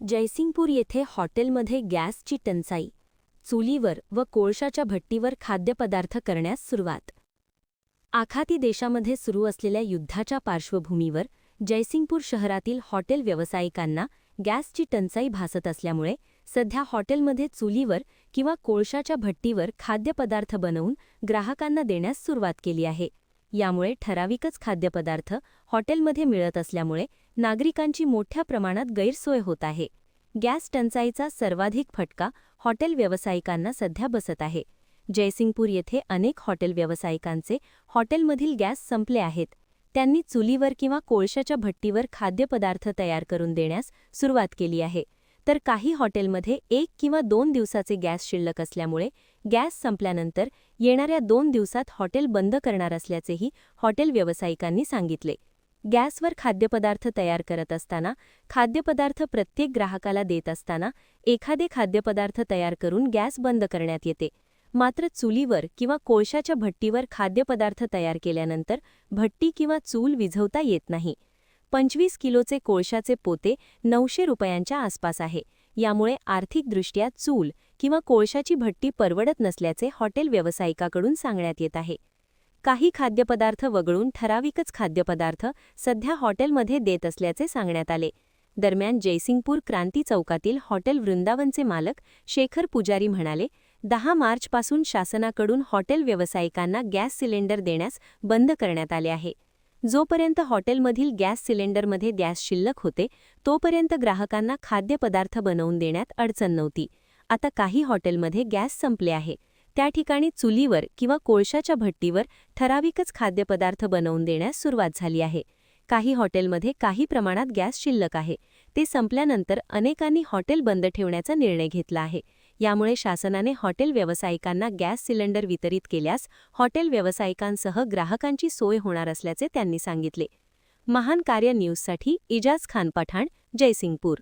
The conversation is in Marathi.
जयसिंगपूर येथे हॉटेलमध्ये गॅसची टंचाई, चुलीवर व कोळशाच्या भट्टीवर खाद्यपदार्थ करण्यास सुरुवात. आखाती देशामध्ये सुरू असलेल्या युद्धाच्या पार्श्वभूमीवर जयसिंगपूर शहरातील हॉटेल व्यावसायिकांना गॅसची टंचाई भासत असल्यामुळे सध्या हॉटेलमध्ये चुलीवर किंवा कोळशाच्या भट्टीवर खाद्यपदार्थ बनवून ग्राहकांना देण्यास सुरुवात केली आहे. यामुळे ठराविकच खाद्यपदार्थ हॉटेलमध्ये मिळत असल्यामुळे नागरिकांची मोठ्या प्रमाणात गैरसोय होत आहे. गॅस टंचाईचा सर्वाधिक फटका हॉटेल व्यावसायिकांना सध्या बसत आहे. जयसिंगपूर येथे अनेक हॉटेल व्यावसायिकांचे हॉटेलमधील गॅस संपले आहेत. त्यांनी चुलीवर किंवा कोळशाच्या भट्टीवर खाद्यपदार्थ तयार करून देण्यास सुरुवात केली आहे. तर काही हॉटेलमध्ये 1 किंवा 2 दिवसाचे गॅस शिल्लक असल्यामुळे गॅस संपल्यानंतर येणाऱ्या 2 दिवसात हॉटेल बंद करणार असल्याचेही हॉटेल व्यावसायिकांनी सांगितले. गॅसवर खाद्यपदार्थ तयार करत असताना, खाद्यपदार्थ प्रत्येक ग्राहकाला देत असताना एखादे खाद्यपदार्थ तयार करून गॅस बंद करण्यात येते. मात्र चुलीवर किंवा कोळशाच्या भट्टीवर खाद्यपदार्थ तयार केल्यानंतर भट्टी किंवा चूल विझवता येत नाही. 25 किलोचे कोळशाचे पोते 900 रुपयांच्या आसपास आहे. यामुळे आर्थिकदृष्ट्या चूल किंवा कोळशाची भट्टी परवडत नसल्याचे हॉटेल व्यावसायिकाकडून सांगण्यात येत आहे. काही खाद्यपदार्थ वगळून ठराविकच खाद्यपदार्थ सध्या हॉटेलमध्ये देत असल्याचे सांगण्यात आले. दरम्यान जयसिंगपूर क्रांती चौकातील हॉटेल वृंदावनचे मालक शेखर पुजारी म्हणाले, 10 मार्चपासून शासनाकडून हॉटेल व्यावसायिकांना गॅस सिलेंडर देण्यास बंद करण्यात आले आहे. जोपर्यंत हॉटेलमधील गॅस सिलेंडरमध्ये गॅस शिल्लक होते तोपर्यंत ग्राहकांना खाद्यपदार्थ बनवून देण्यात अडचण नव्हती. आता काही हॉटेलमध्ये गॅस संपले आहे. त्या ठिकाणी चुलीवर किंवा कोळशाच्या भट्टीवर ठराविकच खाद्यपदार्थ बनवून देण्यास सुरुवात झाली आहे. काही हॉटेलमध्ये काही प्रमाणात गॅस शिल्लक आहे. ते संपल्यानंतर अनेकांनी हॉटेल बंद ठेवण्याचा निर्णय घेतला आहे. यामुळे शासनाने हॉटेल व्यावसायिकांना गॅस सिलेंडर वितरित केल्यास हॉटेल व्यावसायिकांसह ग्राहकांची सोय होणार असल्याचे त्यांनी सांगितले. महान कार्य न्यूजसाठी इजाज खान पठाण, जयसिंगपूर.